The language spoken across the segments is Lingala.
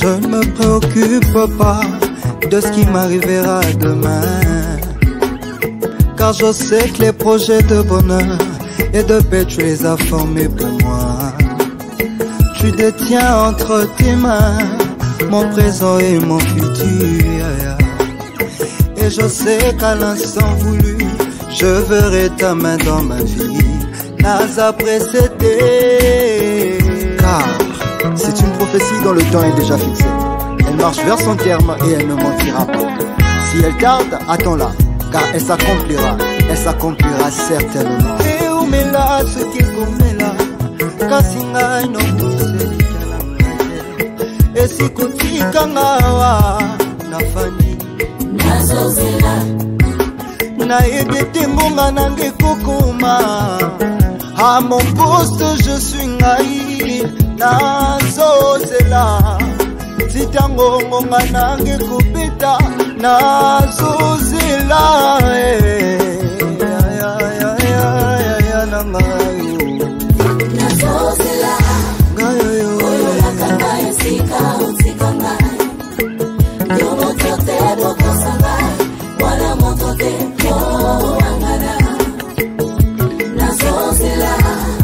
Je ne me préoccupe pas de ce qui m'arrivera demain, car je sais que les projets de bonheur et de paix tu les as formés pour moi. Tu détiens entre tes mains mon présent et mon futur, et je sais qu'à l'instant voulu je verrai ta main dans ma vie, n'a précédé. Car c'est une prophétie dont le temps est déjà fixé. Elle marche vers son terme et elle ne mentira pas. Si elle tarde, attends-la, car elle s'accomplira certainement. Et où me la ce qu'il comela, kasinga no et si kotika ngawa nafani nazozela na yebete ngonga nange kokoma à mon poste je suis ngai nazozela zitango ngonga nange kubita nazozela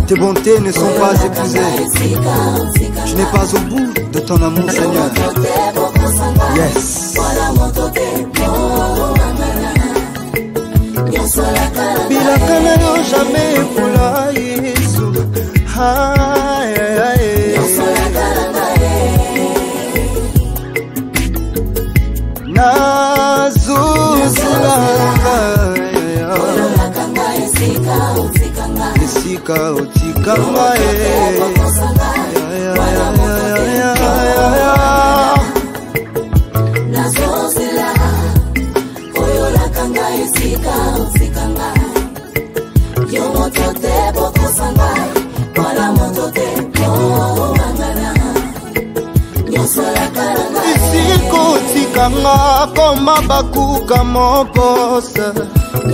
Tes bontés ne sont pas épuisées. Tu n'es pas au bout de ton amour, Seigneur. Yes. Bilakana yo jamais pula Yesu. Ay ay nazuzela esika otikanga nazozela oyolakanga esika otikanga yo moto te bokosanga wala moto te koangana nyosolakanga esika otikanga koma bakuka mon poste. Je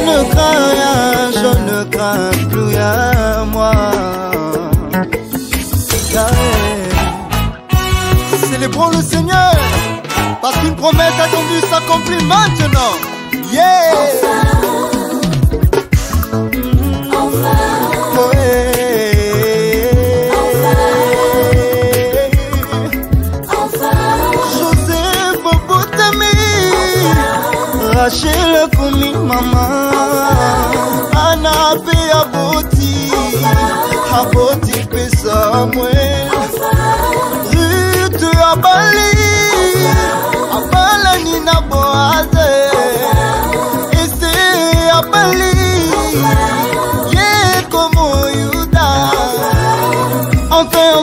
ne crains rien, je ne crains plus rien, moi. Célébrons le Seigneur, parce qu'une promesse attendue s'accomplit maintenant. Yeah! Joseph Botami, Rachel Kumi mama, Anna pe aboti pe Samuel, Ruth abala nina Boaze, Esther abali, ye como Yuda. Enfin.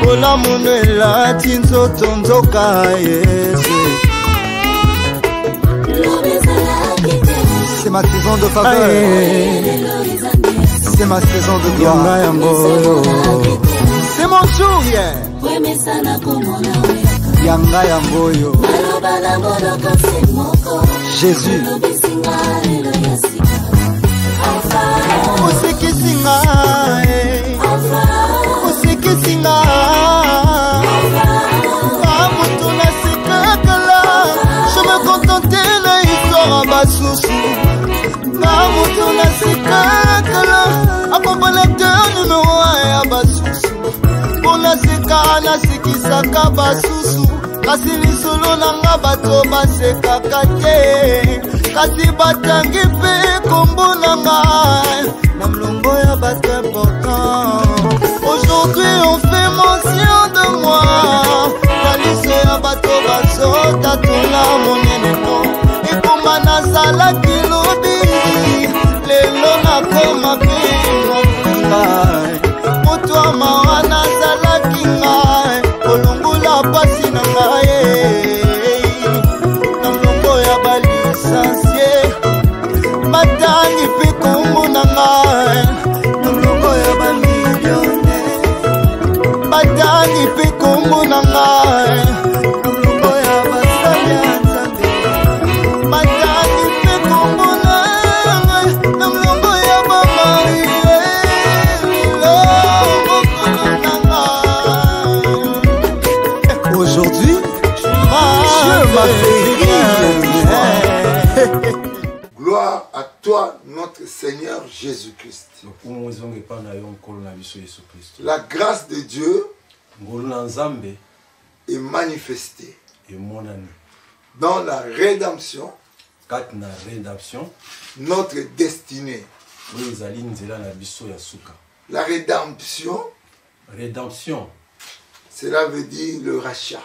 Ola munela tinzo tondoka Yesu. C'est ma saison de faveur. C'est ma saison de gloire. C'est mon jour, yeah. Yanga Yamboyo. Jésus. Je me contentais na histoire basusu. Namutuna sikakala, accompagnateur numéro 1 ya basusu. Pona seka na sikisaka basusu. Kasi lisolo nanga bato basekaka te. Kasi batangi pe kombo nanga na mlongo ya bato important. Aujourd'hui on fait mention de moi. La liste ya bato basota tuna monene no. Ekoma nazalaki lobi lelo nakoma pe ngai. Moto mawa nazalaki ngai olongola pasi na ngai. Na mlongo ya balisansie batangi pe kombo na ngai. Na mlongo ya bamilione batangi pe kombo na ngai. Na mlongo ya basali ya Nzambe batangi pe kombo Jésus-Christ. La grâce de Dieu est manifestée dans la rédemption, notre destinée. La rédemption, cela veut dire le rachat.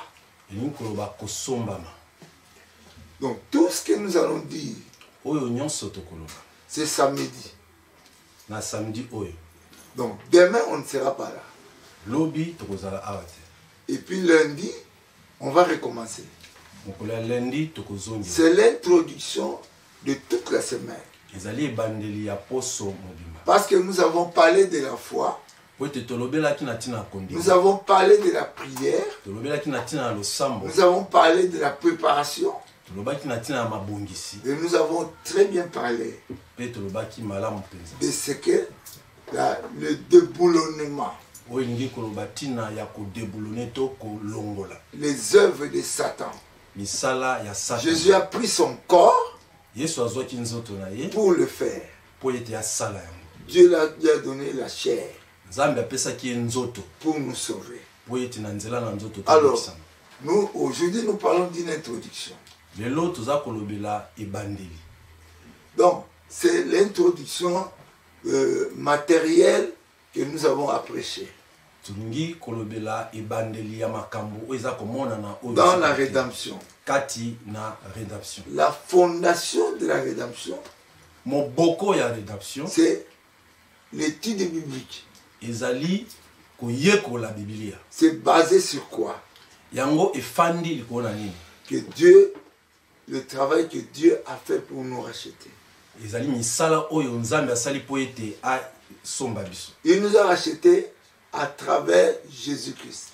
Donc tout ce que nous allons dire, c'est samedi. Donc demain on ne sera pas là. Et puis lundi, on va recommencer. C'est l'introduction de toute la semaine. Parce que nous avons parlé de la foi. Nous avons parlé de la prière. Nous avons parlé de la préparation. Et nous avons très bien parlé de ce que le déboulonnement, les œuvres de Satan. Jésus a pris son corps pour le faire. Dieu lui a donné la chair pour nous sauver. Alors, nous, aujourd'hui, nous parlons d'une introduction. Donc, c'est l'introduction matérielle que nous avons appréciée. Dans la rédemption. La fondation de la rédemption, c'est l'étude biblique. C'est basé sur quoi? Que Dieu, le travail que Dieu a fait pour nous racheter. Il nous a rachetés à travers Jésus-Christ.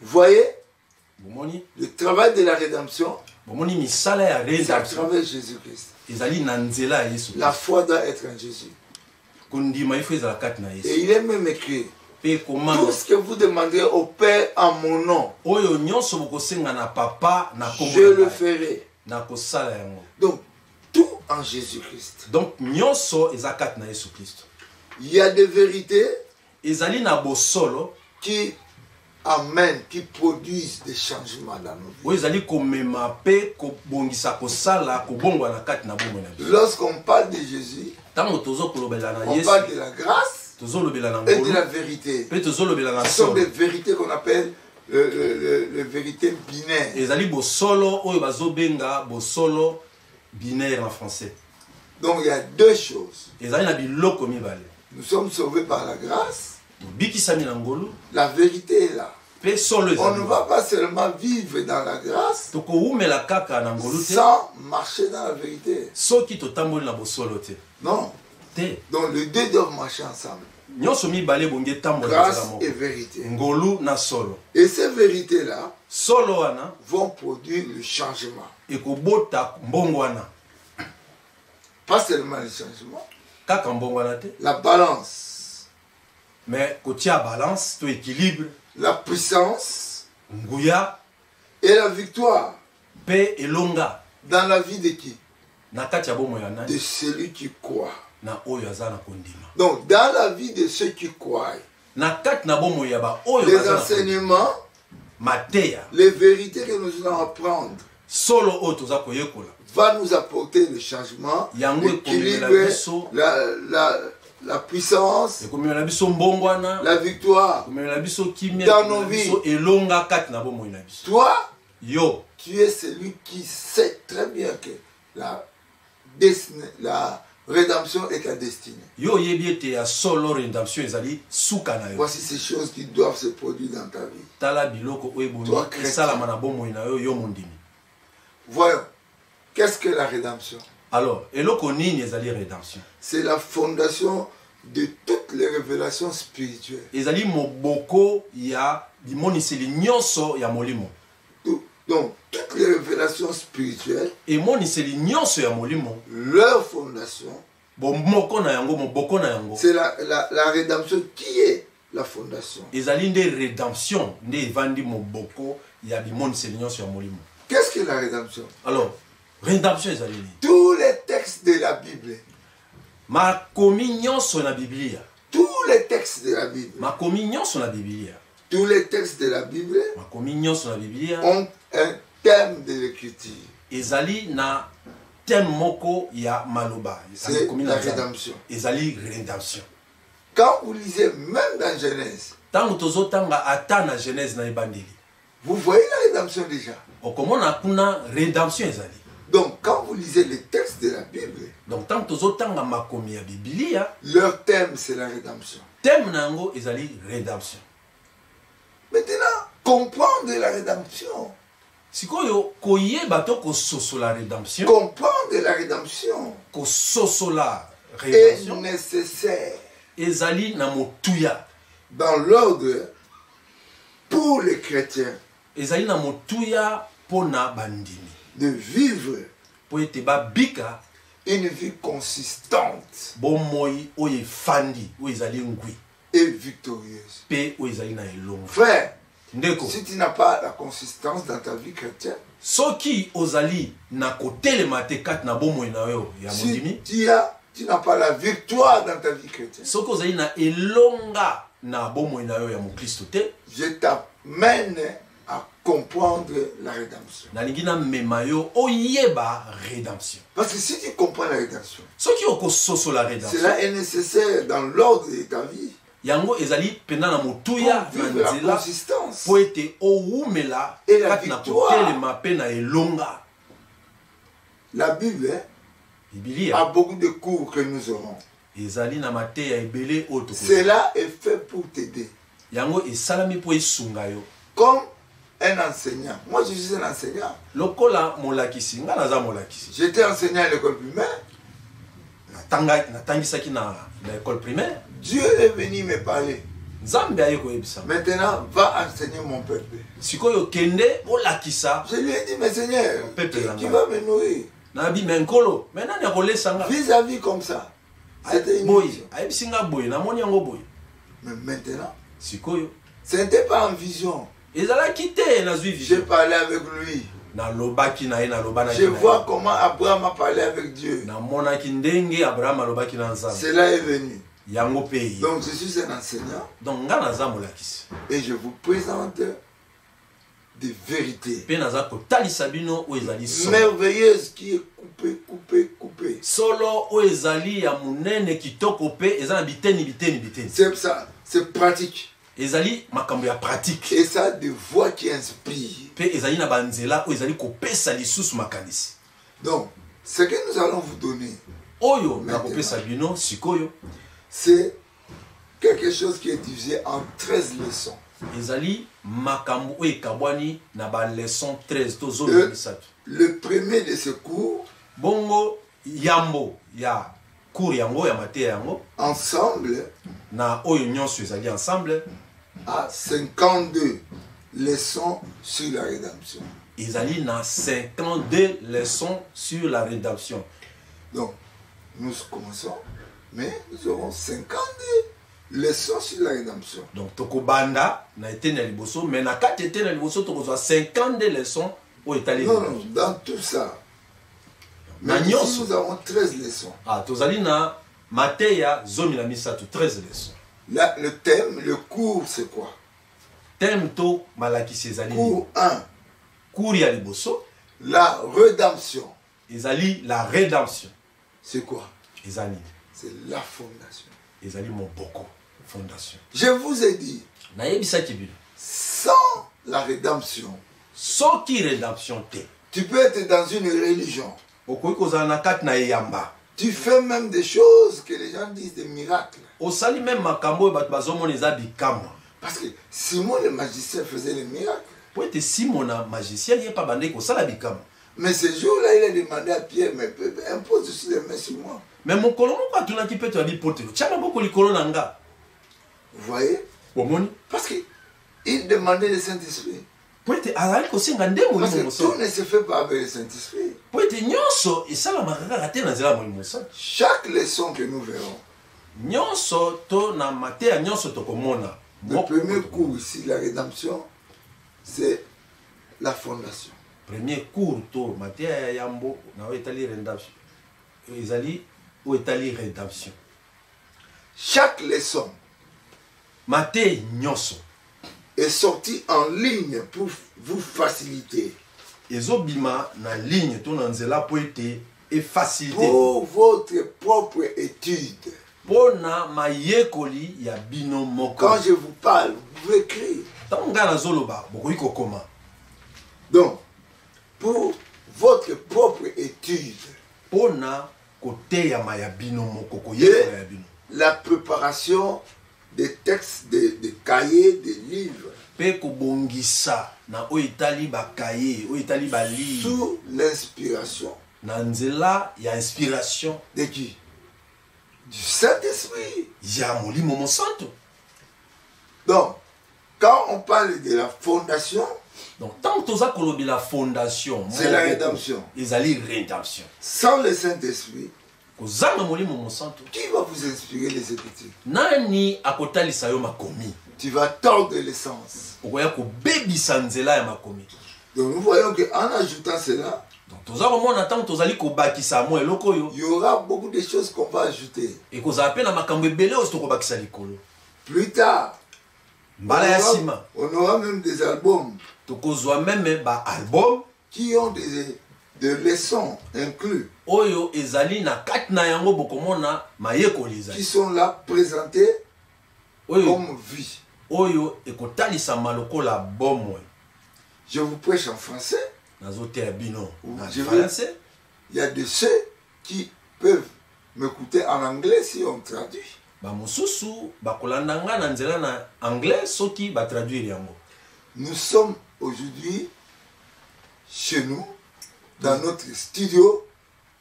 Vous voyez, le travail de la rédemption, c'est à travers Jésus-Christ. La foi doit être en Jésus. Et il est même écrit, tout ce que vous demanderez au Père en mon nom, je le ferai. Donc, tout en Jésus-Christ. Il y a des vérités qui amènent, qui produisent des changements dans nos vies. Lorsqu'on parle de Jésus, on parle de la grâce et de la vérité. Ce sont des vérités qu'on appelle les vérités binaires. Binaire en français. Donc il y a deux choses. Nous sommes sauvés par la grâce. La vérité est là. On ne va pas seulement vivre dans la grâce sans marcher dans la vérité. Non. Donc les deux doivent marcher ensemble. Grâce et vérité. Et ces vérités-là vont produire le changement. Pas seulement le changement. La balance. Mais côté balance, tout équilibre. La puissance. Et la victoire. Paix et longa. Dans la vie de qui? De celui qui croit. Donc dans la vie de ceux qui croient, les enseignements, les vérités que nous allons apprendre va nous apporter le changement, l'équilibre, la puissance, la victoire dans nos vies. Toi, tu es celui qui sait très bien que la rédemption est ta destinée. Voici ces choses qui doivent se produire dans ta vie. Toi, chrétien. Voyons, qu'est-ce que la rédemption? Alors, c'est la fondation de toutes les révélations spirituelles. Donc, toutes les révélations spirituelles, leur fondation, c'est la rédemption qui est la fondation. Qu'est-ce que la rédemption? Alors, rédemption ezali nini? Tous les textes de la Bible, makomi nyonso na Biblia, tous les textes de la Bible, makomi nyonso na Biblia, tous les textes de la Bible makomi nyonso na Biblia ont un thème de l'écriture. ezali na thème moko ya maloba, C'est la rédemption. ezali rédemption. Quand vous lisez même dans Genèse, Tango tozotanga ata na Genèse na ebandeli, vous voyez la rédemption déjà. okomona kuna rédemption ezali. Donc quand vous lisez les textes de la Bible, Donc tango tozotanga makomi ya Biblia, leur thème c'est la rédemption. thème nango ezali rédemption. Maintenant, comprendre la rédemption, Sikoyo koyeba to kososola rédemption, comprendre la rédemption kososola est rédemption nécessaire ezali na motuya, dans l'ordre pour les chrétiens ezali na motuya pona bandimi de vivre po ete babika une vie consistante bomoi oyo efandi oyo ezali ngwi et victorieuse. pe oyo ezali na elongo. Frère, Ndeko, si tu n'as pas la consistance dans ta vie chrétienne, soki ozali na kotelema te kati na bomoi na yo ya si mondimi, tu n'as pas la victoire dans ta vie chrétienne, soki ozali na elonga na bomoi na yo ya mokristo te, je t'amène à comprendre la rédemption. nalingi na mema yo oyeba rédemption. Parce que si tu comprends la rédemption, Soki okososola rédemption, cela est nécessaire dans l'ordre de ta vie yango ezali pena na motuya pour na vivre la nzela consistance. po ete owumela Et la kati na victoire. kotelema pe na elonga. La Bible a Biblia beaucoup de cours que nous aurons. ezali na mateya ebele oyo tokoki. Cela est fait pour t'aider. Yango esalami po esunga yo. Comme un enseignant. Moi, je suis un enseignant. Lokola molakisi, nga naza molakisi. J'étais enseignant à l'école primaire. Natangisaki na école primaire. Dieu est venu me parler. Nzambe aye koyebisa. Maintenant, va enseigner mon peuple. Sikoyo kende olakisa. Je lui ai dit, mais Seigneur, Peuple qui langa. va me nourrir? Nabi menkolo, mais nani akolesa nga? Vis-à-vis comme ça. C'était une Boy, vision. ayebisi nga boye, namoni yango boye. Mais maintenant, Sikoyo ce n'était pas en vision. ezalaki te nazwi J'ai vision. parlé avec lui. Nalobaki na ye, nalobanaki Je na ye. vois comment Abraham a parlé avec Dieu. Namonaki ndenge Abraham alobaki na Nzambe. Cela est venu. Yango pe ye. Donc, je suis un enseignant Donc nga naza molakisi. et je vous présente des vérités Pe naza kotalisa bino oyo ezali solo. merveilleuses qui est coupé. Solo oyo ezali ya munene kitoko pe eza na biteni. C'est ça, c'est pratique. Ezali makambo ya pratique. Et ça, des voix qui inspirent. Pe ezali na banzela oyo ezali kopesa lisusu makanisi. Donc, ce que nous allons vous donner, Oyo na kopesa bino sikoyo c'est quelque chose qui est divisé en 13 leçons. ezali makambo oyo ekabwani na ba leçon 13 to zone ya misato. Le premier de ces cours, Bongo yambo ya cours yango ya mateya yango ensemble, na oyo nyonso ezali ensemble à 52 leçons sur la rédemption. ezali na 52 leçons sur la rédemption. Donc, nous commençons, mais nous aurons 52 leçons sur la rédemption. Donc tokobanda na eteni ya liboso mais na kati eteni ya liboso tokozwa 52 leçons oyo etali Non, non, dans tout ça. Mais Na ici, nyonso. nous avons 13 leçons. Ah, tozali na mateya zomi na misato 13 leçons. Là, le thème, le cours, c'est quoi? Thème to malakisi ezali Cours 1, cours ya liboso la rédemption. ezali la rédemption. C'est quoi? Ezali C'est la fondation. ezali moboko fondation. Je vous ai dit, Nayebisaki bino sans la rédemption, soki rédemption te tu peux être dans une religion. okoki kozala na kati na eyamba Tu fais même des choses que les gens disent des miracles. osali même makambo oyo bato bazomona eza bikamwa. Parce que Simon le magicien faisait les miracles. Po ete simona magicien ye pa bandeki kosala bikamwa. Mais ce jour-là, il a demandé à Pierre, mais impose aussi les mains sur moi. Mais mokolo moko atunaki Petro abi potelo tia maboko likolo na nga. Vous voyez? Omoni Parce qu'il demandait le Saint-Esprit. po ete azali kosenga nde Parce molimo que tout mosala. ne se fait pas avec le Saint-Esprit. Po ete nyonso esalamaka kaka te na nzela ya molimo mosala. Chaque leçon que nous verrons, Nyonso to na mateya nyonso tokomona. le premier cours ici, la rédemption, c'est la fondation. premier cours to Matéa Yambo na etali rédemption. Ezali ou etali rédemption. Chaque leçon Maté Nyoso est sortie en ligne pour vous faciliter. Ezobima na ligne to na nzela po ete et facilité. Pour votre propre étude. Pona mayekoli ya bino moko. Quand je vous parle, vous pouvez écrire. Tanga na zoloba bokoki kokoma. Donc, pour votre propre étude. Pona kote ya mayabino moko koyekola ya bino. La préparation des textes, des cahiers, des livres. Pe kobongisa na oitali ba cahier, oitali ba livre. Sous l'inspiration. Na nzela ya inspiration de qui? Du Saint-Esprit. Ya molimo mo santo. Donc, quand on parle de la fondation, donc tant que ça kolobi la fondation, c'est la rédemption. Ezali rédemption. Sans le Saint-Esprit, kozanga molimo mo santo. Qui va vous inspirer les Écritures? Nani akotalisa yo makomi? Tu vas tordre l'essence. Okoya ko bebisa nzela ya makomi. Donc nous voyons qu'en ajoutant cela, il y aura beaucoup de choses qu'on va ajouter. Plus tard, on aura même des albums qui ont des leçons inclus, qui sont là présentés comme vie. Je vous prêche en français. Il y a de ceux qui peuvent m'écouter en anglais si on traduit. Nous sommes aujourd'hui chez nous, dans notre studio,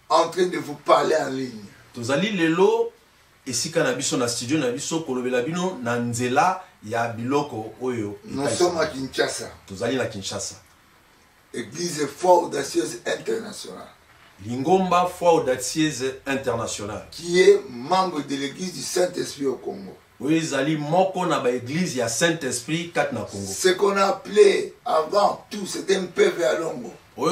en train de vous parler en ligne. Nous sommes à Kinshasa. Église Foi Audacieuse Internationale. Lingomba Foi Audacieuse Internationale. Qui est membre de l'église du Saint-Esprit au Congo. Ce qu'on a appelé avant tout, c'était un PV à Longo. Il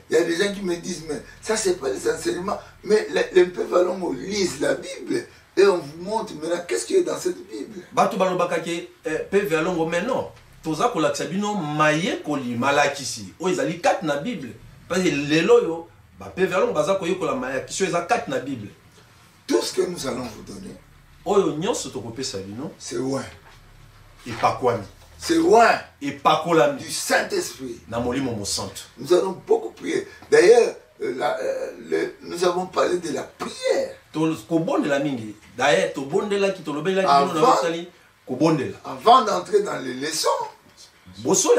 y a des gens qui me disent, mais ça c'est pas les enseignements. Mais les PV à Longo lisent la Bible et on vous montre maintenant qu'est-ce qu'il y a dans cette Bible. Toza kolakisa bino mayekoli malakisi o ezali kat na Bible parce que lelo yo ba peverlong baza koyekola malakisi eza kat na Bible. Tout ce que nous allons vous donner, oyo nyonso tokopesa bino c'est loin. Epakwami. C'est loin. Epakolami du Saint-Esprit. Na molimo mo santo. Nous allons beaucoup prier. D'ailleurs, nous avons parlé de la prière. Kobondela mingi. D'ailleurs, tobondela ki tolobela ki bino na mosali. Avant d'entrer dans les leçons, vous devez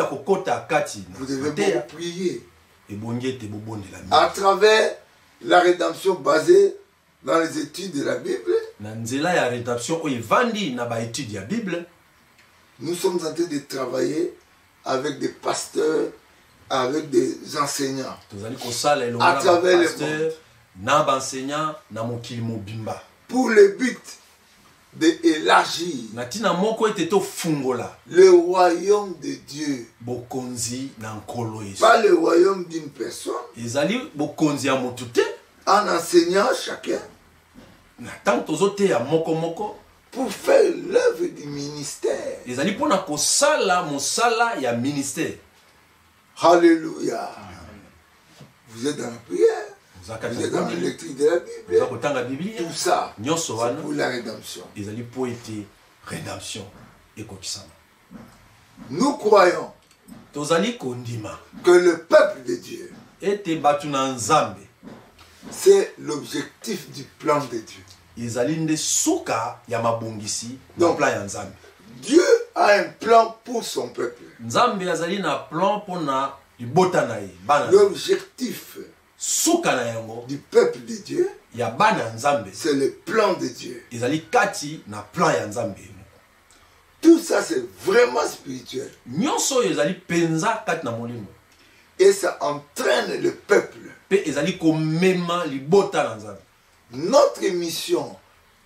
beaucoup prier à travers la rédemption basée dans les études de la Bible. Nous sommes en train de travailler avec des pasteurs, avec des enseignants, à travers le monde, pour le but d'élargir le royaume de Dieu. Pas le royaume d'une personne. En enseignant chacun pour faire l'œuvre du ministère. Alléluia. Vous êtes dans la prière. Vous êtes dans la lecture de la Bible. Tout ça, c'est pour la rédemption. Nous croyons que le peuple de Dieu, c'est l'objectif du plan de Dieu. Donc, Dieu a un plan pour son peuple. L'objectif du peuple de Dieu, c'est le plan de Dieu. Tout ça, c'est vraiment spirituel. Et ça entraîne le peuple. Notre mission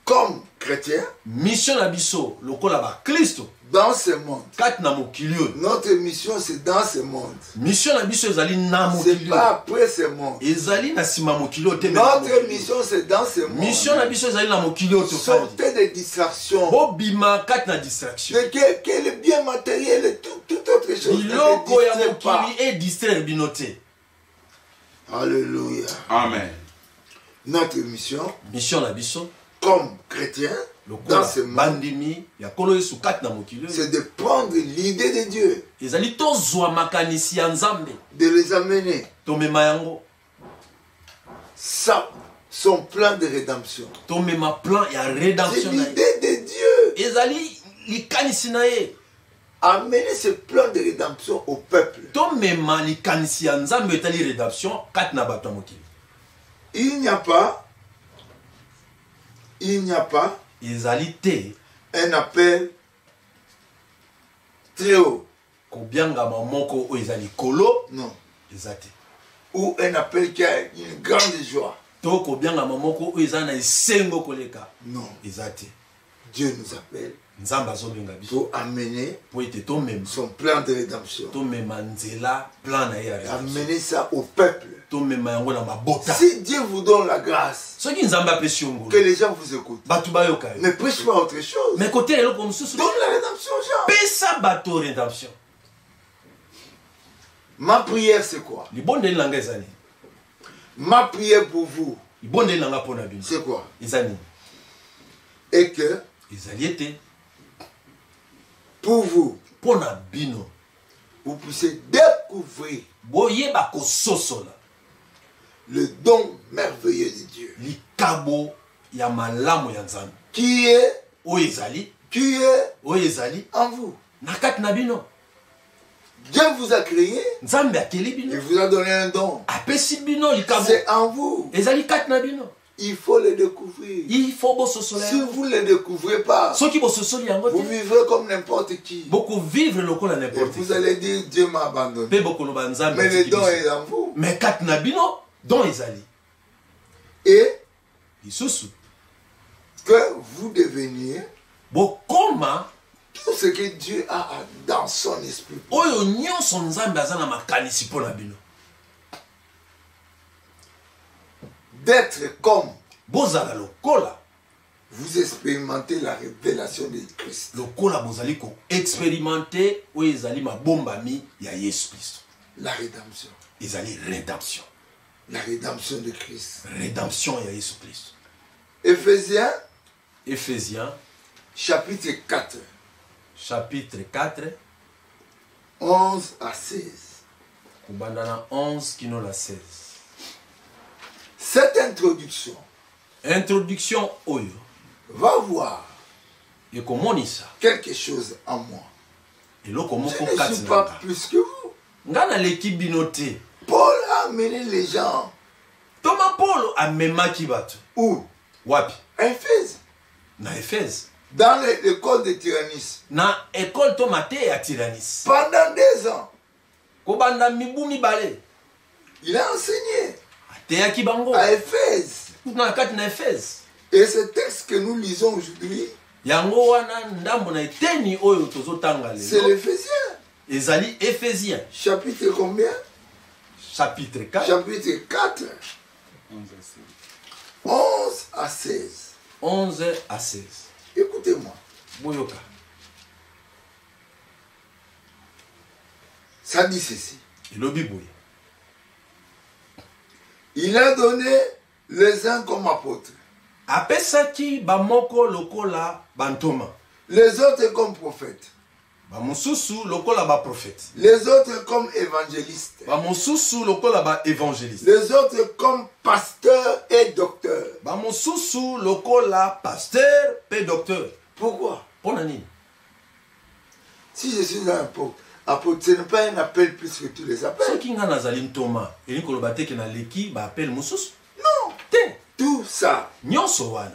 comme chrétiens, mission na biso lokola ba Kristo dans ce monde. kati na mokili oyo. Notre mission, c'est dans ce monde. Mission na biso ezali na C'est mokili pas oyo. après ce monde. Ezali na sima mokili oyo te. Notre mission, c'est dans ce monde. Mission na biso ezali na mokili oyo tofandi. Sortez des distractions. Bobima kati na distraction. Que le bien matériel et toute autre chose. Biloko ya Ne pas. mokili e distraire bino te. Alléluia. Amen. Notre mission, Mission na biso comme chrétiens, dans lokola ce monde, bandimi ya kolo yesu kati na mokili oyo. c'est de prendre l'idée de Dieu, Ezali tozwa makanisi ya Nzambe de les amener tomema yango, son plan de rédemption. tomema plan ya C'est rédemption na ye. l'idée de Dieu. Ezali likanisi na ye. Amener ce plan de rédemption au peuple. Tomema likanisi ya Nzambe etali rédemption kati na bato ya mokili. Il n'y a pas Ezali te un appel très haut. kobiangama moko oyo ezali kolo Non. eza te. Ou un appel qui a une grande joie. To kobiangama moko oyo eza na esengo koleka Non. eza te. Dieu nous appelle Nzambe azobenga biso pour amener po ete tomema son plan de rédemption. tomema nzela plan na ye ya rédemption. Amener ça au peuple. Tomema yango na mabota. Si Dieu vous donne la grâce, Soki Nzambe apesi yo que ngolu les gens vous écoutent, bato bayoka yo. ne prêche pas autre chose. Mais kote eloko mosusu Donne la rédemption aux gens. pesa bato rédemption. Ma prière, c'est quoi? Libondeli nanga ezali. Ma prière pour vous, Libondeli nanga mpo na bino c'est quoi? ezali. Et que Ezali ete pour vous, mpo na bino vous puissiez découvrir boyeba kososola le don merveilleux de Dieu. likabo ya malamu ya Nzambe Qui est oyo ezali en vous. na kati na bino. Dieu vous a créé, Nzambe akeli il bino vous a donné un don. apesi bino likabo C'est en vous. ezali kati na bino. Il faut le découvrir. Il faut bososola Si yango. vous ne le découvrez pas, Soki bososoli yango vous te vivrez comme n'importe qui. bokovivre lokola Et n'importe vous qui. allez dire, Dieu m'a abandonné. Mpe bokoloba Nzambe Mais le atiki don biso. est en vous. Mais kati na bino don ezali Et lisusu que vous deveniez bokoma tout ce que Dieu a dans son esprit. oyo nyonso Nzambe aza na makanisi mpo na bino. D'être comme Bozala lokola vous expérimentez la révélation de Christ. lokola bozali koexperimente oyo ezali mabombami ya Yesu Kristo. La rédemption. Ezali rédemption. La rédemption de Christ. Rédemption ya Yesu Kristo. Éphésiens, Éphésiens chapitre 4, chapitre 4 11 à 16. kobanda na 11 kino na 16. Cette introduction Introduction oyo va voir ekomonisa quelque chose en moi. eloko Je moko ne kati suis na pas nga. plus que vous. Nga naleki bino te. Paul a amené les gens Toma Paulo amemaki bato où? wapi? À Éphèse. Na Éphèse. Dans l'école de Tyrannis. Na école to mate ya Tyrannis. Pendant 2 ans, Kobanda mibu mibale. il a enseigné Ateyaki bango. à Éphèse. Na kati na Éphèse. Et ce texte que nous lisons aujourd'hui, Yango wana ndambo na eteni oyo tozotanga c'est lelo. l'Éphésiens. Ezali Éphésiens. Chapitre combien? Chapitre 4. Chapitre 4, 11 à 16. 11 à 16. Écoutez-moi. Boyoka. Ça dit ceci. Elobi boye. Il a donné les uns comme apôtres, Apesaki bamoko lokola bantoma. les autres comme prophètes, Bamosusu lokola ba prophète. les autres comme évangélistes, Bamosusu lokola ba évangéliste. les autres comme pasteurs et docteurs. Bamosusu lokola pasteur pe docteur. Pourquoi? Pona nini? Si je suis un apôtre, ce n'est pas un appel plus que tous les appels. Soki nga nazali ntoma, eli koloba te ke naleki ba appel mosusu. Non. Te. Tout ça Nyonso wana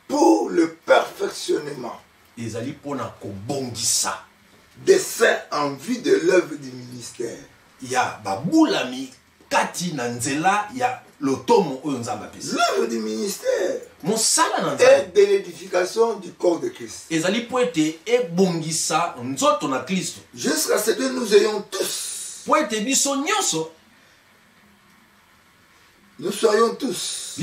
pour le perfectionnement ezali pona kobongisa des saints en vue de l'œuvre du ministère. ya babulami kati na nzela ya lotomo oyo nzambe apesi. L'œuvre du ministère Mosala na est nzambe de l'édification du corps de Christ. ezali po ete ebongisa nzoto na Kristo. Jusqu'à ce que nous ayons tous, Po ete biso nyonso nous soyons tous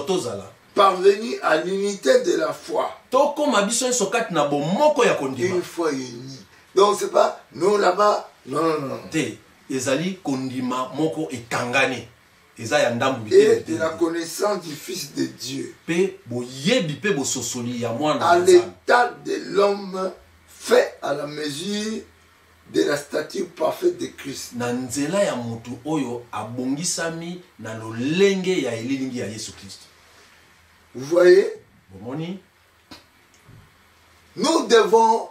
tozala parvenus à l'unité de la foi. tokoma biso nyonso kati na bomoko ya kondima. Une foi unie. Donc c'est pas nous là-bas. Non, non, non. Te ezali kondima moko ekangani. Eza ya ndambu Et bite de la connaissance du Fils de Dieu. pe boyebi pe bososoli ya mwana À na Nzambe. l'état de l'homme fait à la mesure de la stature parfaite de Christ. Na nzela ya mutu oyo abongisami na lolenge ya elilingi ya Yesu Kristo. Vous voyez, Bomoni nous devons,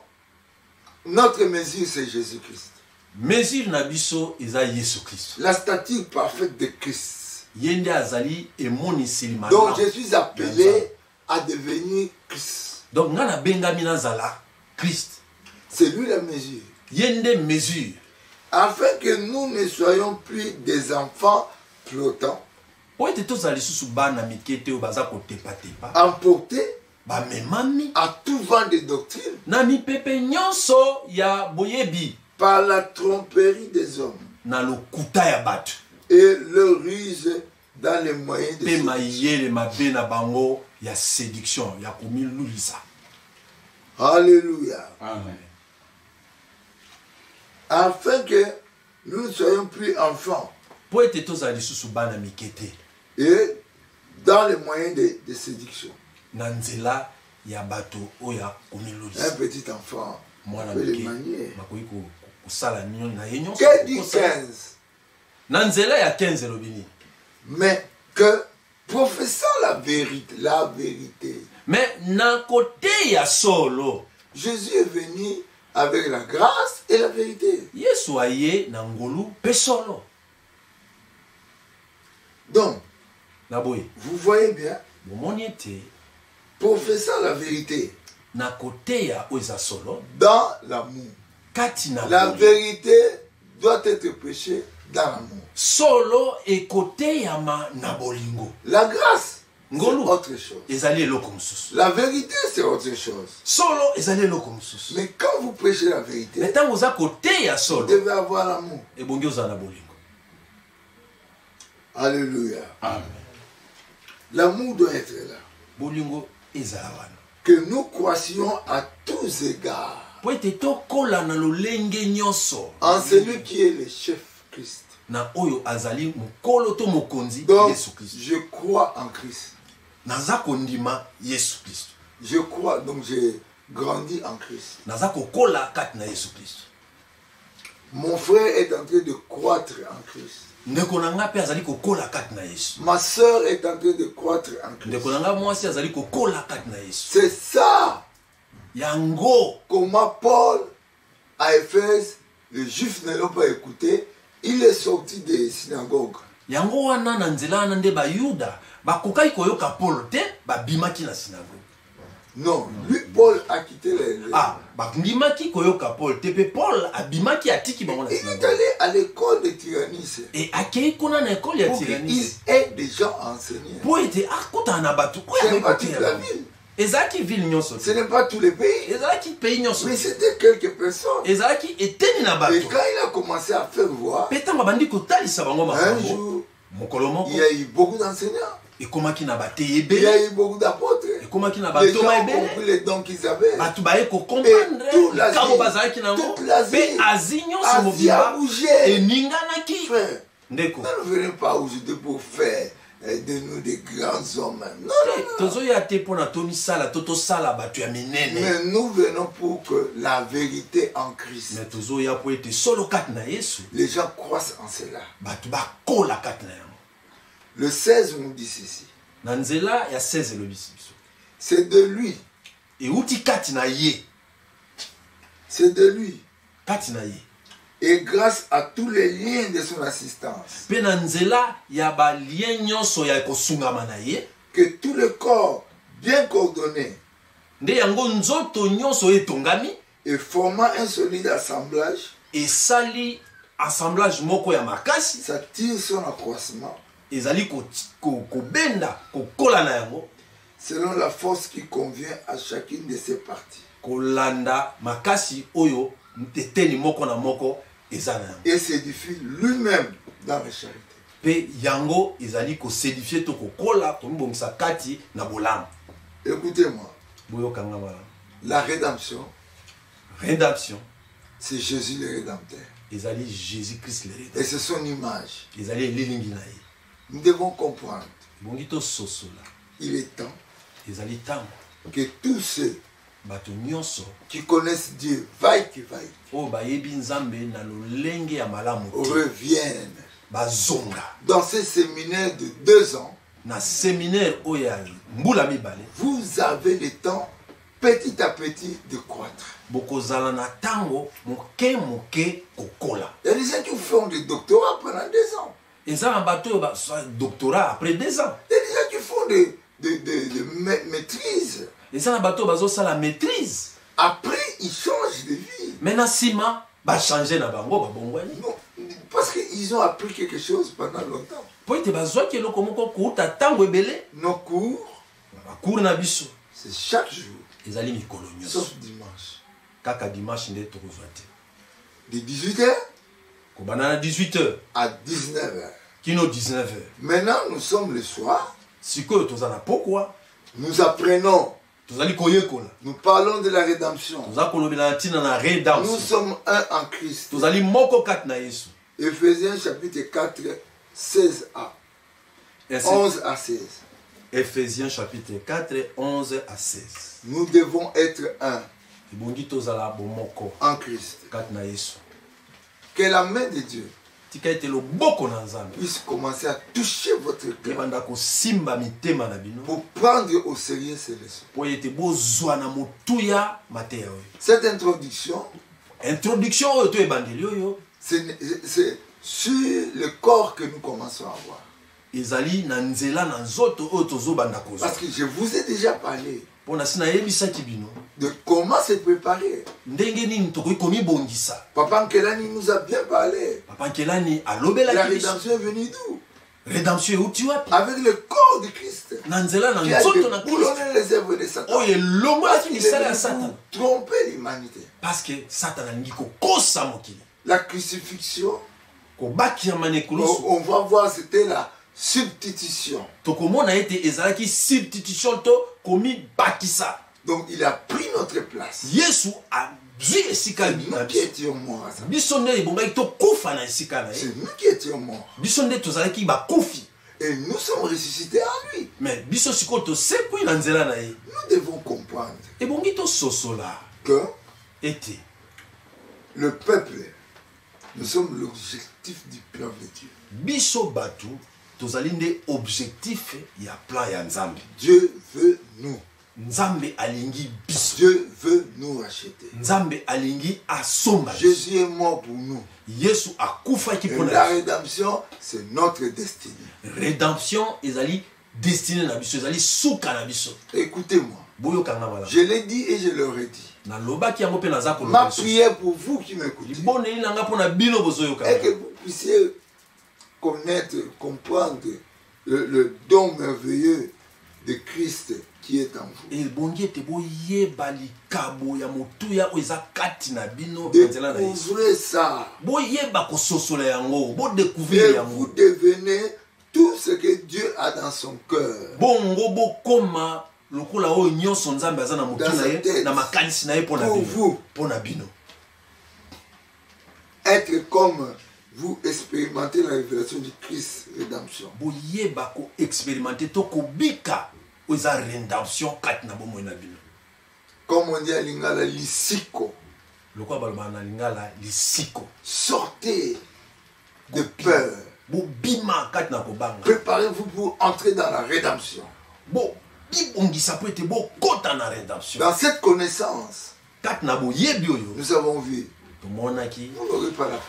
notre mesure c'est Jésus-Christ. mesure na biso eza Yesu Kristo. La stature parfaite de Christ. Yende azali emoniseli Donc malamu. je suis appelé à devenir Christ. Donc nga na bengami nazala Christ. C'est lui la mesure. Yende mesure. Afin que nous ne soyons plus des enfants flottants, Po ete tozala lisusu bana mike te oyo baza kotepatepa emportés bamemami à tout vent de doctrine na mipepe nyonso ya boyebi par la tromperie des hommes na lokuta ya bato et leur ruse dans les moyens de pe séduction. mayele mabe na bango ya séduction ya komilulisa. Alléluia. Amen. Afin que nous ne soyons plus enfants Po ete tozala lisusu bana mike te et dans les moyens de séduction. na nzela ya bato oyo ya Un komilulisa. petit enfant, Mwana on peut le mike manier. bakoki kosala nino na ye nyonso. Que dit Kosala. 15? Na nzela ya 15 elobi nini? Mais que professant la vérité, Mais na kote ya solo Jésus est venu avec la grâce et la vérité. Yesu aye na ngolu pe solo. Donc, Na boye vous voyez bien, bomoni ete professant la vérité na kote ya oyo eza solo dans l'amour. kati na La bolingo. vérité doit être prêchée dans l'amour. Solo ekoteyama na bolingo. La grâce, c'est Ngolu autre chose. ezali eloko mosusu. La vérité, c'est autre chose. Solo ezali eloko mosusu. Mais quand vous prêchez la vérité, Me ntango oza koteya vous solo devez avoir l'amour. ebongi ozala na bolingo. Alléluia. Amen. L'amour doit être là. Bolingo ezala wana. Que nous croissions à tous égards Po ete tokola na lolenge nyonso en celui qui est le chef Christ. na oyo azali mokolo to mokonzi Donc, Yesu Kristo. je crois en Christ. Naza kondima Yesu Kristo. Je crois, donc j'ai grandi en Christ. Naza kokola kati na Yesu Kristo. Mon frère est en train de croître en Christ. Ndeko na nga pe azali kokola kati na Yesu. Ma soeur est en train de croître en Christ. Ndeko na nga mwasi azali kokola kati na Yesu. C'est ça Yango comment Paul à Éphèse, les Juifs ne l'ont pas écouté. Il est sorti des synagogues. yango wana na nzela wana nde bayuda bakokaki koyoka Paul te babimaki na synagogue. Non, lui, Paul a quitté les... Bandimaki koyoka Paul te pe Paul abimaki atiki bango na Il est synagogue. allé à l'école de Tyrannis Et akei kuna na ekole ya pour qu'il Tyrannis ait des gens enseignés. po ete akutana na bato oyo Ce n'est pas akoki toute koteya la bango. ville. Ezalaki ville nyonso Ce te. n'est pas tous les pays. Ezalaki pays nyonso Mais te. c'était quelques personnes. Ezalaki eteni na Et bato. quand il a commencé à faire voir, Pe ntango bandi kotalisa bango un makambo jour, mokolo moko il y a eu beaucoup d'enseignants. ekomaki na bateyi Il y ebele a eu beaucoup d'apôtres. ekomaki na Les gens batoma ont ebele compris les dons qu'ils avaient. bato baye Et toute kokomprendre l'Asie, likambo bazalaki nango toute l'Asie, mpe azi nyonso Asie a mobimba bougé. eninganaki. Frère, Ndeko ne venez pas aujourd'hui pour faire de nous des grands hommes. Non, non, non. tozoya te mpo na tomisala to tosala bato ya minene Mais nous venons pour que la vérité en Christ, me tozoya po ete solo kati na Yesu les gens croissent en cela. bato bakola kati na yango. Le 16 nous dit ceci. Na nzela ya 16 elobisi biso C'est de lui. euti kati na ye, C'est de lui. kati na ye Et grâce à tous les liens de son assistance, mpe na nzela ya balien nyonso ya kosungama na ye que tout le corps bien coordonné nde yango nzoto nyonso etongami et formant un solide assemblage, esali assemblage moko ya makasi. Ça tire son accroissement. Ezali kobenda kokola na yango selon la force qui convient à chacune de ses parties. Kolanda makasi oyo teteni moko na moko ezana yango. Et s'édifie lui-même dans la charité. Pe yango ezali ko s'édifier to kokola kombongisa kati na bolamu. Écoutez-moi. Boyokanga mala. La rédemption. Rédemption. C'est Jésus le Rédempteur. Ezali Jésus-Christ le Rédempteur. Et c'est son image. Ezali lilingi na ye. Nous devons comprendre. Bongito sosola. Il est temps ezali tango que tous ceux bato nyonso qui connaissent Dieu, vaille qui vaille, oyo bayebi nzambe na lolenge ya malamu te reviennent bazonga dans ces séminaires de 2 ans. na séminaire oyo ya mbula mibale. Vous avez le temps petit à petit de croître. Bokozala na tango moke moke kokola. Il y a des gens qui font des doctorats pendant 2 ans. Eza na bato oyo basala doctorat après 2 ans. Il y a des gens qui font de maîtrise. Eza na bato oyo bazosala maîtrise. Après, ils changent de vie. Mais na nsima bachange na bango babongwani. Non, parce qu'ils ont appris quelque chose pendant longtemps. Po ete bazwaki eloko moko kouta tango ebele. Nos cours, bacours na biso c'est chaque jour, ezali mikolo nyonso sauf dimanche. kaka dimanche nde tokozwa te. De 18h kobanda na 18h à 19h. kino 19h. Maintenant, nous sommes le soir. Sikoyo toza na pokwa Nous apprenons. tozali koyekola. Nous parlons de la rédemption. Toza kolobela na ntina na Nous rédemption. sommes un en Christ. Tozali moko kati na Yesu. Éphésiens chapitre 4, 16a. 11 à 16. Éphésiens chapitre 4, 11 à 16. Nous devons être un Ibongi tozala bomoko en Christ. kati na Yesu. Que la main de Dieu Tika ete loboko na Nzambe puisse commencer à toucher votre cœur ebanda kosimba mitema na bino pour prendre au sérieux ces leçons. po ete bozwa na motuya mateya oyo. Cette introduction, Introduction oyo to ebandeli oyo c'est sur le corps que nous commençons à voir. ezali na nzela na nzoto oyo tozobanda kozwa. Parce que je vous ai déjà parlé Pona sina yebisaki bino de comment se préparer. ndenge nini tokoki komibongisa. Papa Nkelani nous a bien parlé. Papa Nkelani La alobelaki biso rédemption est venue d'où? rédemption euti wapi Avec le corps de Christ. na nzela na Qui a nzoto na Kristo déboulonné les œuvres de Satan. oyo elongolaki Il est misala ya venu Satana pour tromper l'humanité. parce que Satana alingi kokosa mokili La crucifixion, kobakiyama na ekulusu. on va voir, c'était la substitution. Tokomona ete ezalaki substitution to komibakisa. Donc il a pris notre place. Yesu azwi esika C'est na nous qui biso. étions morts à ça. Biso nde ebongaki tokufa na esika na ye. C'est nous qui étions morts. Biso nde tozalaki bakufi. Et nous sommes ressuscités à lui. Mais biso sikoyo tosekwi na nzela na ye. Nous devons comprendre Ebongi tososola que ete le peuple, nous sommes l'objectif du plan de Dieu. biso batu tozali nde objectif ya plan ya Nzambe. Dieu veut nous. Nzambe alingi biso. Dieu veut nous racheter. Nzambe alingi asomba biso. Jésus est mort pour nous. Yesu akufaki Et mpona la biso. rédemption, c'est notre destinée. Rédemption ezali destiné na biso, ezali suka na biso. Écoutez-moi. Boyokanga malamu. Je l'ai dit et je le redis. Nalobaki yango mpe naza Ma koloba lisusu. prière pour vous qui m'écoutez Liboneli nanga mpona bino bozoyoka. est que vous puissiez connaître, comprendre le don merveilleux de Christ qui est en vous. Ebongi ete boyeba likabo ya motuya oyo eza kati na bino na nzela na Yesu. Découvrez ça. Boyeba kososola yango, bodécouvrir Et yango. vous devenez tout ce que Dieu a dans son cœur. Bongo bokoma lokola oyo nyonso Nzambe aza na motu Dans na sa ye tête. na makanisi na ye mpona Pour bino. vous. Mpona bino. Être comme vous expérimentez la révélation du Christ, rédemption. Boyeba ko expérimenter to kobika oyo eza rédemption kati na bomoi na bino. Comme on dit à Lingala, l'isiko. Lokola balobaka na lingala lisiko. Sortez de peur. Bobima kati na kobanga. Préparez-vous pour entrer dans la rédemption. Bo bibongisa po ete bokota na rédemption. Dans cette connaissance, Kati na boyebi oyo nous avons vu, tomonaki vous n'aurez pas la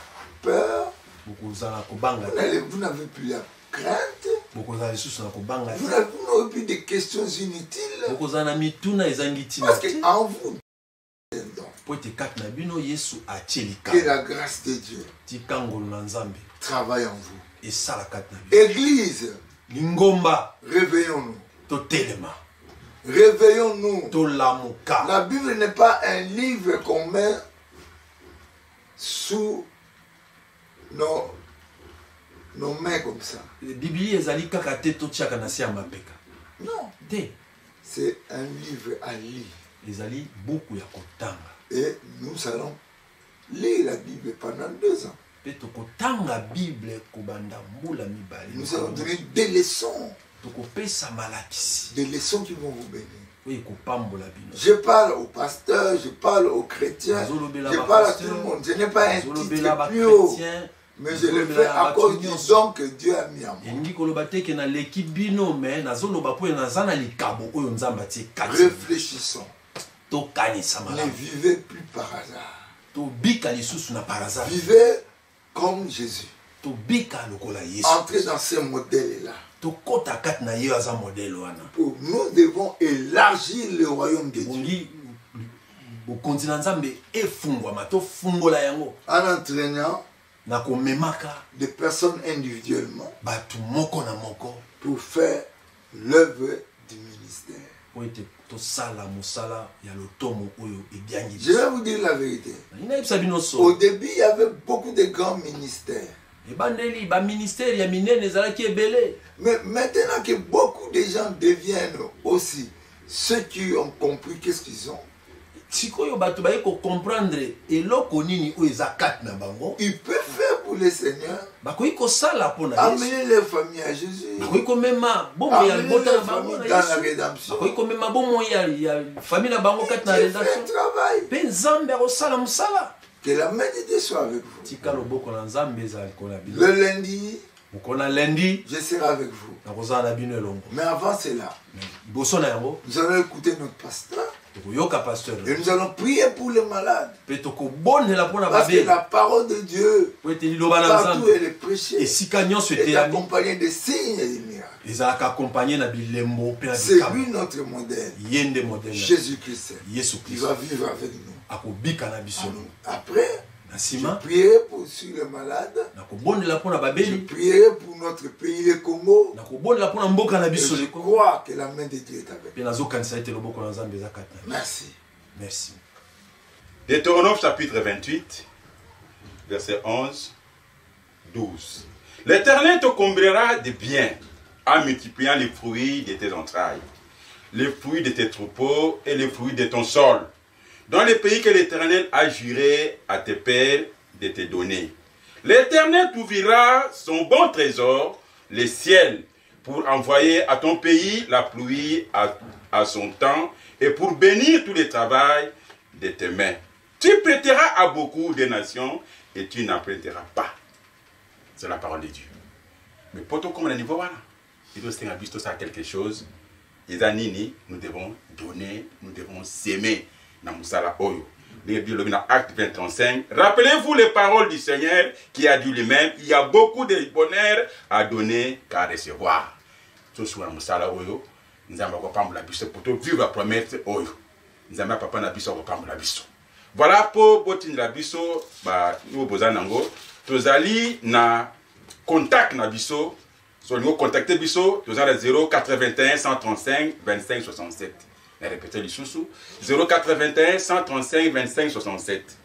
peur, bokozala kobanga vous n'avez plus la crainte, bokozala lisusu na kobanga vous n'aurez plus de questions inutiles, bokozala na mituna ezangi ntina parce te qu'en vous, po Que la grâce de Dieu travaille en vous. Église, réveillons-nous. Réveillons-nous. La Bible n'est pas un livre qu'on met sous nos mains comme ça. Non. C'est un livre à lire. Et nous allons lire la Bible pendant 2 ans. Nous allons donner des leçons. Des leçons qui vont vous bénir. Je parle aux pasteurs, je parle aux chrétiens, je parle à tout le monde. Je n'ai pas un titre plus haut, mais je le fais à cause du don que Dieu a mis en moi. Réfléchissons. Ne vivez plus par hasard. Vivez comme Jésus. Entrez dans ce modèle-là. Nous devons élargir le royaume de Dieu. En entraînant des personnes individuellement pour faire l'œuvre du ministère. Je vais vous dire la vérité. Au début, il y avait beaucoup de grands ministères. Mais maintenant que beaucoup de gens deviennent aussi ceux qui ont compris qu'est-ce qu'ils ont, ils peuvent faire pour les seigneurs, amener les familles à Jésus, amener les familles dans la rédemption. Que la main de Dieu soit avec vous. Le lundi, je serai avec vous. Mais avant cela, nous allons écouter notre pasteur. Et nous allons prier pour les malades. Parce que la parole de Dieu, partout elle est prêchée, est accompagnée de signes et de miracles. C'est lui notre modèle. Jésus-Christ. Il va vivre avec nous. Après, je prierai pour sur les malades. Je prierai pour notre pays, le Congo. Et je crois que la main de Dieu est avec nous. Merci. Merci. Deutéronome chapitre 28, verset 11, 12. L'Éternel te comblera de biens en multipliant les fruits de tes entrailles, les fruits de tes troupeaux et les fruits de ton sol, dans les pays que l'Éternel a juré à tes pères de te donner. L'Éternel t'ouvrira son bon trésor, les ciels, pour envoyer à ton pays la pluie à son temps et pour bénir tout le travail de tes mains. Tu prêteras à beaucoup de nations et tu n'en prêteras pas. C'est la parole de Dieu. Mais pour tout comme le niveau, voilà. Il doit se faire quelque chose. Nous devons donner, nous devons s'aimer. Acte 25. Rappelez-vous les paroles du Seigneur qui a dit lui-même, il y a beaucoup de bonheur à donner qu'à recevoir. Voilà pour botin la biso ba nous boza nango tozali na contact na biso so nous contacter biso tozala 081 135 25 67. Répétez les sous 081 135 25 67.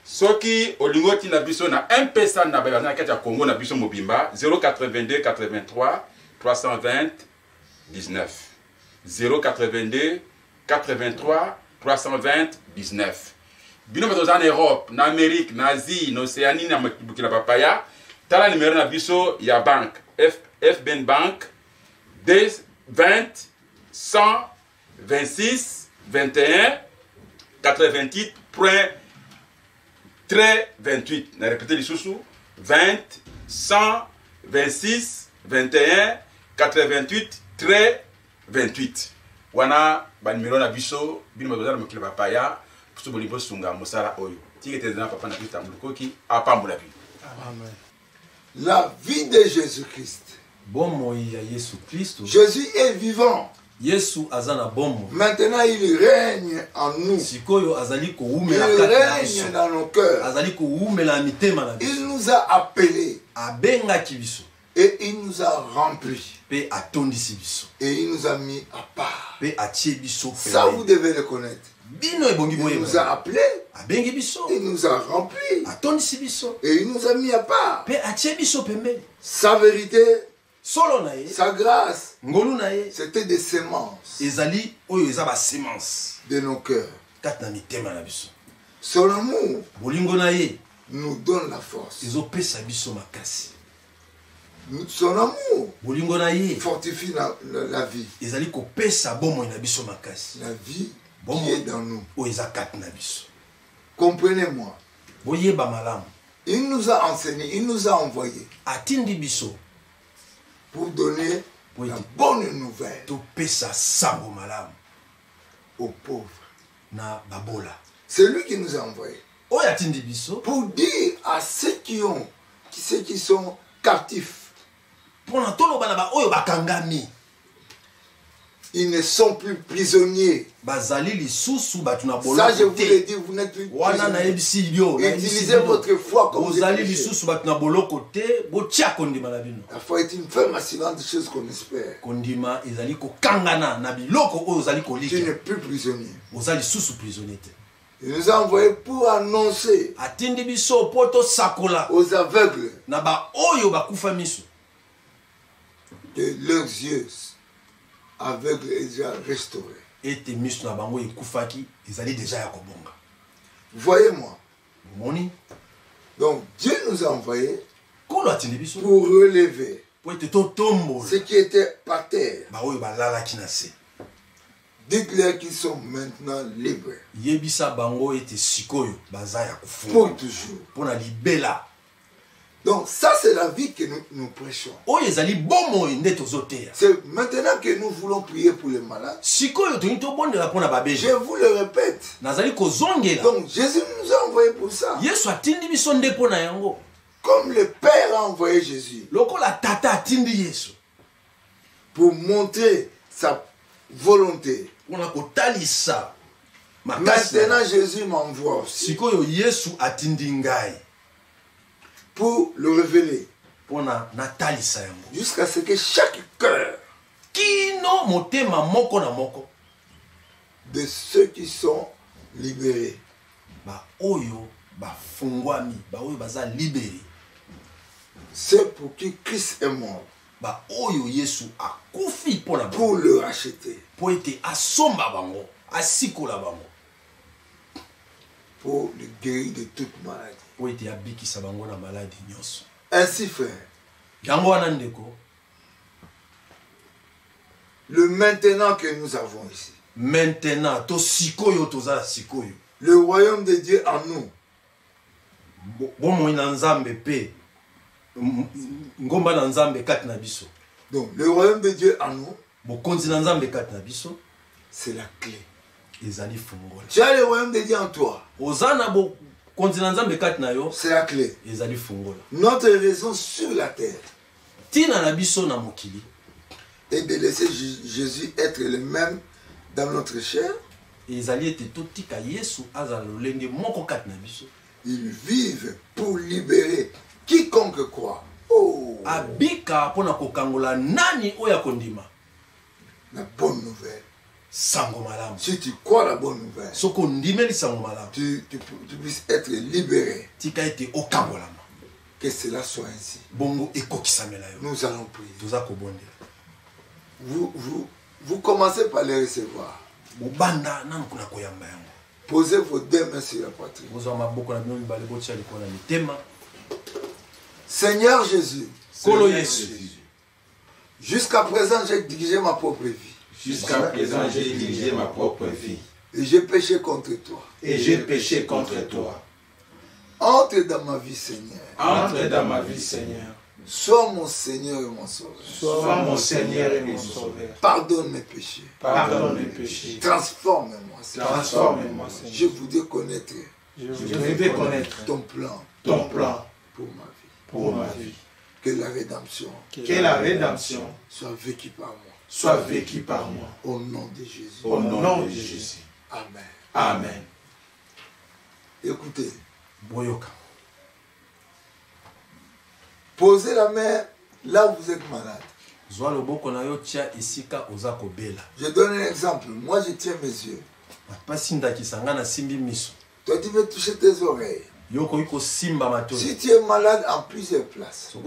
Soki olingoti na biso na M-Pesa na bayana kati ya Congo na biso mobimba 082 83 320 19 082 83 320 19. Bino en Europe, na Amérique, na Asie, na Océanie, na Burkina Papaya, tala numéro na biso ya banque FBN Bank 20 126 21 88 28. Na répéter les sous 20 126 21 88 28. Wana ba numéro na biso bino bazala mokili papaya puso bolibo sunga mosala oyo tikete na papa na biso tambukoki apambula bi. Amen. La vie de Jésus-Christ. Bon moi ya Yesu Christ. Jésus est vivant. Maintenant, il règne en nous. Il règne dans nos cœurs. Il nous a appelés. Et il nous a remplis. Et il nous a mis à part. Ça, vous devez le connaître. Il nous a appelés. Il nous a remplis. Et il nous a mis à part. Sa vérité, sa grâce, c'était des semences de nos cœurs. Son amour nous donne la force. Son amour fortifie la vie. La vie qui est dans nous. Comprenez-moi. Il nous a enseigné, il nous a envoyé pour donner la bonne nouvelle aux pauvres. C'est lui qui nous a envoyé pour dire à ceux qui sont captifs, ils ne sont plus prisonniers. Ça, je vous l'ai dit, vous n'êtes plus prisonniers. Utilisez votre foi comme vous allez. La foi est une ferme assurance de choses qu'on espère. Tu n'es plus prisonnier. Il nous a envoyés pour annoncer aux aveugles que leurs yeux aveugles est déjà restauré. Voyez-moi. Donc Dieu nous a envoyés pour relever ceux qui étaient par terre. Dites-leur qu'ils sont maintenant libres. Pour toujours. Donc ça c'est la vie que nous prêchons. C'est maintenant que nous voulons prier pour les malades. Je vous le répète. Donc Jésus nous a envoyé pour ça. Comme le Père a envoyé Jésus. Pour montrer sa volonté. Maintenant Jésus m'envoie aussi. Pour le révéler. Jusqu'à ce que chaque cœur de ceux qui sont libérés c'est pour qui Christ est mort. Pour le racheter. Pour le guérir de toute maladie. Ainsi frère, le maintenant que nous avons ici, le royaume de Dieu en nous, donc le royaume de Dieu en nous, c'est la clé. Tu as le royaume de Dieu en toi. C'est la clé. Notre raison sur la terre est de laisser Jésus être le même dans notre chair. Ils vivent pour libérer quiconque croit. Oh. La bonne nouvelle. Si tu crois la bonne nouvelle, tu puisses être libéré. Que cela soit ainsi. Nous allons prier. Vous commencez par les recevoir. Posez vos deux mains sur la poitrine. Seigneur Jésus, jusqu'à présent j'ai dirigé ma propre vie. Jusqu'à présent, j'ai dirigé ma propre vie. Et j'ai péché contre toi. Entre dans ma vie, Seigneur. Sois mon Seigneur et mon Sauveur. Pardonne mes péchés. Transforme-moi, Seigneur. Je voudrais connaître. Ton plan. Pour ma vie. Que la rédemption. Soit vécue par moi. soit vécu par moi. Au nom de Jésus. Au nom de Jésus. Amen. Amen. Écoutez. Boyoka. Posez la main là où vous êtes malade. Je donne un exemple. Moi, je tiens mes yeux. Toi, tu veux toucher tes oreilles. Si tu es malade en plusieurs places, tu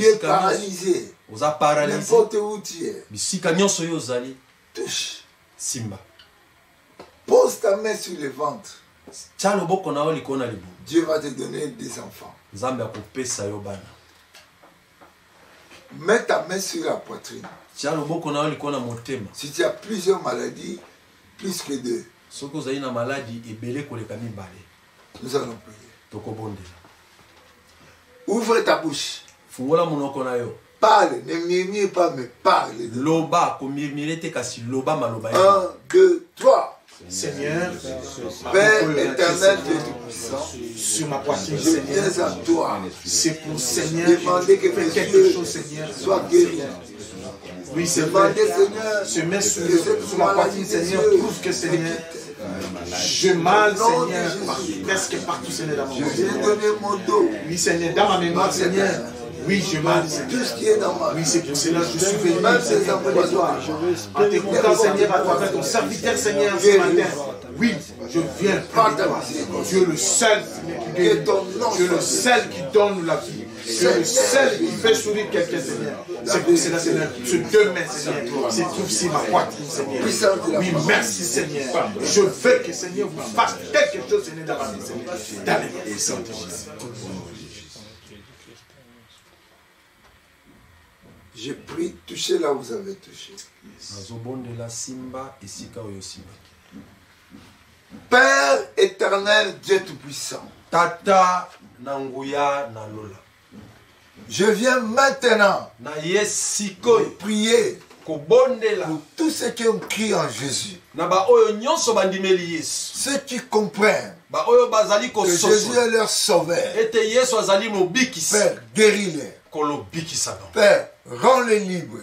es paralysé. N'importe où tu es. Touche. Pose ta main sur le ventre. Dieu va te donner des enfants. Mets ta main sur la poitrine. Si tu as plusieurs maladies, plus que 2, nous allons prier. Ouvre ta bouche. Parle, ne murmure pas, mais parle. 1, 2, 3. Seigneur, Père éternel, Dieu Tout-Puissant, sur ma poitrine, je viens à toi. C'est pour Seigneur, demander que mes yeux soient guéris. Oui, c'est vrai. Seigneur, se met sur ma poitrine, Seigneur, prouve que Seigneur, je mal, Seigneur, presque partout, Seigneur, dans mon corps. Je viens donner mon dos. Oui, Seigneur, dans ma mémoire, Seigneur. Oui, je mal, tout ce qui est dans ma vie. Oui, c'est pour cela que je suis venu, Seigneur, pour toi. En t'écoutant, Seigneur, à travers ton serviteur, Seigneur, ce matin. Oui, je viens près de toi. Tu es le seul qui guérit. Tu es le seul qui donne la vie. Tu es le seul qui fait sourire quelqu'un, Seigneur. C'est pour cela, Seigneur. Je te mets, Seigneur. C'est tout si ma poitrine, Seigneur. Oui, merci, Seigneur. Je veux que, Seigneur, vous fasse quelque chose, Seigneur, dans ma vie, Seigneur. Dans les noms de Jésus. J'ai pris, touchez là où vous avez touché. Père éternel, Dieu Tout-Puissant. Tata Nanguya Nalola. Je viens maintenant prier pour tous ceux qui ont crié en Jésus. Ceux qui comprennent que Jésus est leur sauveur. Père, guéris-les. Père, rends-les libres.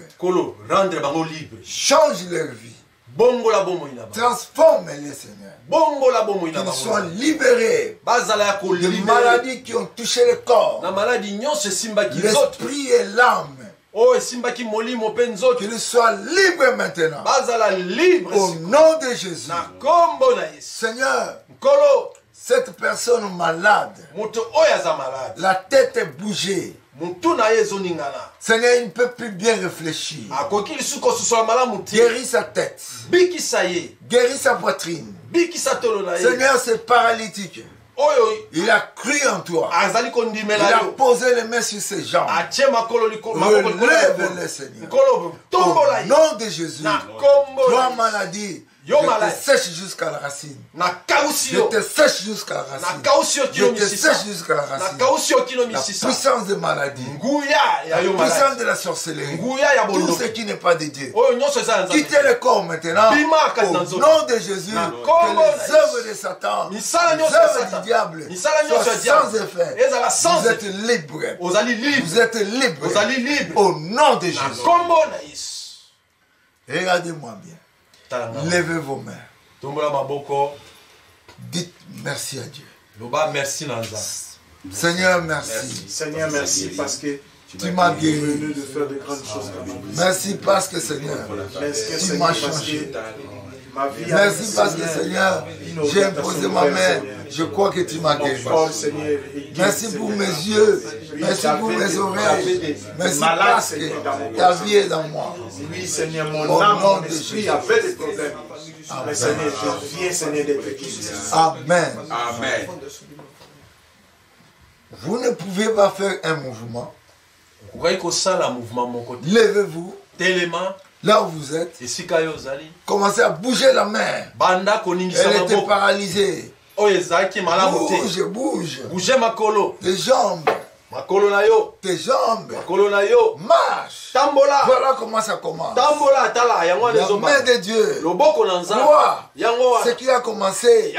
Change leur vie. Transforme-les, Seigneur. Qu'ils soient libérés de maladies qui ont touché le corps, l'esprit et l'âme. Qu'ils soient libres maintenant. Au nom de Jésus. Seigneur, cette personne malade, la tête est bougée. Seigneur, il ne peut plus bien réfléchir. Guéris sa tête. Guéris sa poitrine. Seigneur, c'est paralytique. Il a cru en toi. Il a posé les mains sur ses jambes. Relève-les, Seigneur. Au nom de Jésus. Toi, maladie, je te sèche jusqu'à la racine. Je te sèche jusqu'à la racine. Je te sèche jusqu'à la racine. La puissance de maladie. La puissance de la sorcellerie. Tout ce qui n'est pas de Dieu. Quittez le corps maintenant. Au nom de Jésus. Que les œuvres de Satan, les œuvres du diable soient sans effet. Vous êtes libres. Vous êtes libres. Au nom de Jésus. Regardez-moi bien. Levez vos mains. Dites merci à Dieu. Seigneur, merci. Seigneur, merci parce que tu m'as guéri. de faire de grandes choses. Merci parce que, Seigneur, tu m'as changé. Merci parce que, Seigneur, j'ai imposé ma main. Je crois que tu m'as guéri. Merci pour mes yeux. Merci pour mes oreilles. Merci parce que ta vie est dans moi. Oui, Seigneur, mon âme, mon esprit avait des problèmes. Mais Seigneur, je viens, Seigneur, d'être guéri. Amen. Amen. Vous ne pouvez pas faire un mouvement. Levez-vous. Là où vous êtes. Commencez à bouger la main. Elle était paralysée. Bouge, bouge. Les jambes. tes jambes marchent. Voilà comment ça commence. La main de Dieu, crois ce qui a commencé, il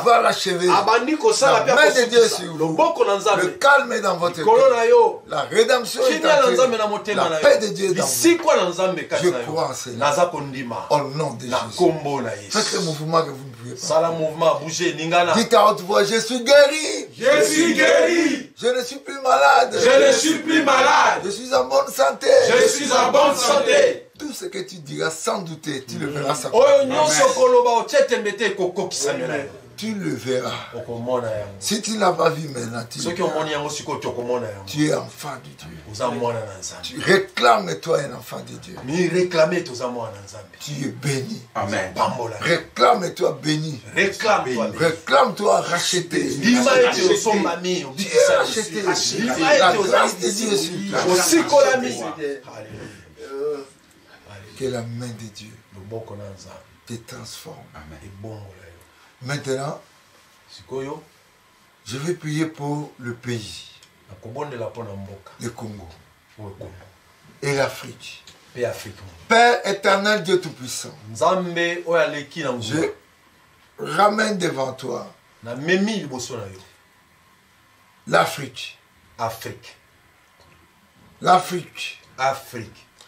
va l'achever. La main de Dieu est sur vous. Le calme est dans votre cœur. La rédemption est entrée. La paix de Dieu est dans vous. Je crois en Seigneur. Au nom de Jésus. Faites le mouvement que vous ne pouvez pas. Dites à haute voix, je suis guéri. Je suis guéri. Je ne suis plus malade. Je ne suis plus malade. Je suis en bonne santé. Je suis en bonne santé. Tout ce que tu diras sans douter, tu le verras sans tu le verras. Si tu n'as pas vu maintenant, tu es enfant de Dieu. Tu réclames-toi un enfant de Dieu. Tu es béni. Amen. Réclame-toi béni. Réclame-toi racheté. Tu es racheté. La grâce de Dieu est sur toi. Que la main de Dieu te transforme. Amen. Maintenant, je vais prier pour le pays, le Congo et l'Afrique. Père éternel, Dieu Tout-Puissant, je ramène devant toi l'Afrique. L'Afrique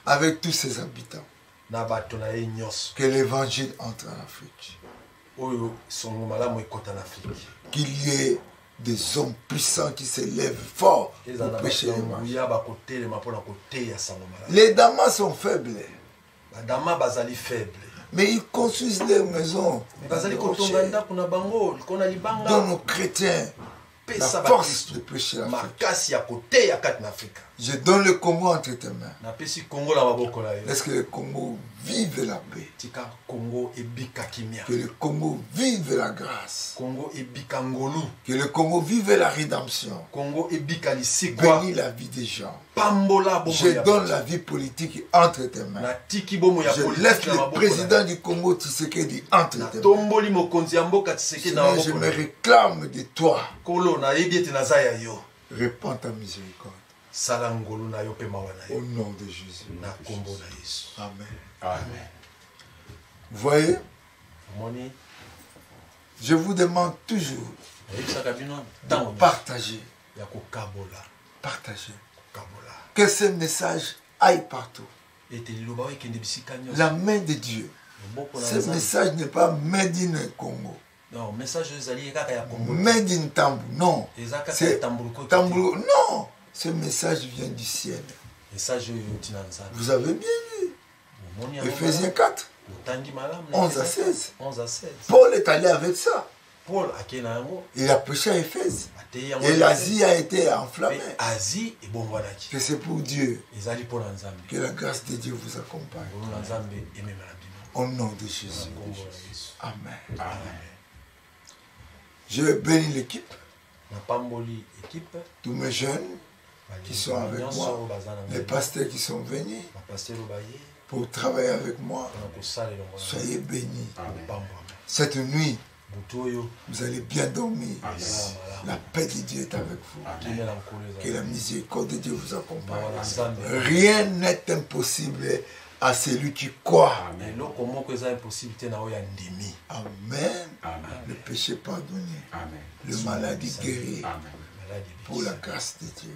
avec tous ses habitants. Que l'évangile entre en Afrique. Qu'il y ait des hommes puissants qui se lèvent fort pour prêcher l'évangile. Les Damas sont faibles. Mais ils construisent leurs maisons dans nos chrétiens. La force de prêcher l'Afrique. Je donne le Congo entre tes mains. Laisse que le Congo vive la paix. Que le Congo vive la grâce. Que le Congo vive la rédemption. Bénis la vie des gens. Je donne la vie politique entre tes mains. Je laisse le président du Congo Tshisekedi entre tes mains. Seigneur, je me réclame de toi. Répands ta miséricorde. Au nom de Jésus. Amen. Amen. Vous voyez, je vous demande toujours de partager. Partagez. Que ce message aille partout. La main de Dieu. Ce message n'est pas made in Congo. Non, message made in Tambour. Non. C'est Tambour. Non. Ce message vient du ciel. Vous avez bien lu. Ephésiens 4. 11 à 16. Paul est allé avec ça. Il a prêché à Éphèse. Et l'Asie a été enflammée. Que c'est pour Dieu. Que la grâce de Dieu vous accompagne. Au nom de Jésus. Amen. Je bénis l'équipe. Tous mes jeunes qui sont avec moi. Les pasteurs qui sont venus pour travailler avec moi. Soyez bénis. Cette nuit, vous allez bien dormir. La paix de Dieu est avec vous. Que la miséricorde de Dieu vous accompagne. Rien n'est impossible à celui qui croit. Amen. Le péché pardonné. Le maladie guéri. Pour la grâce de Dieu.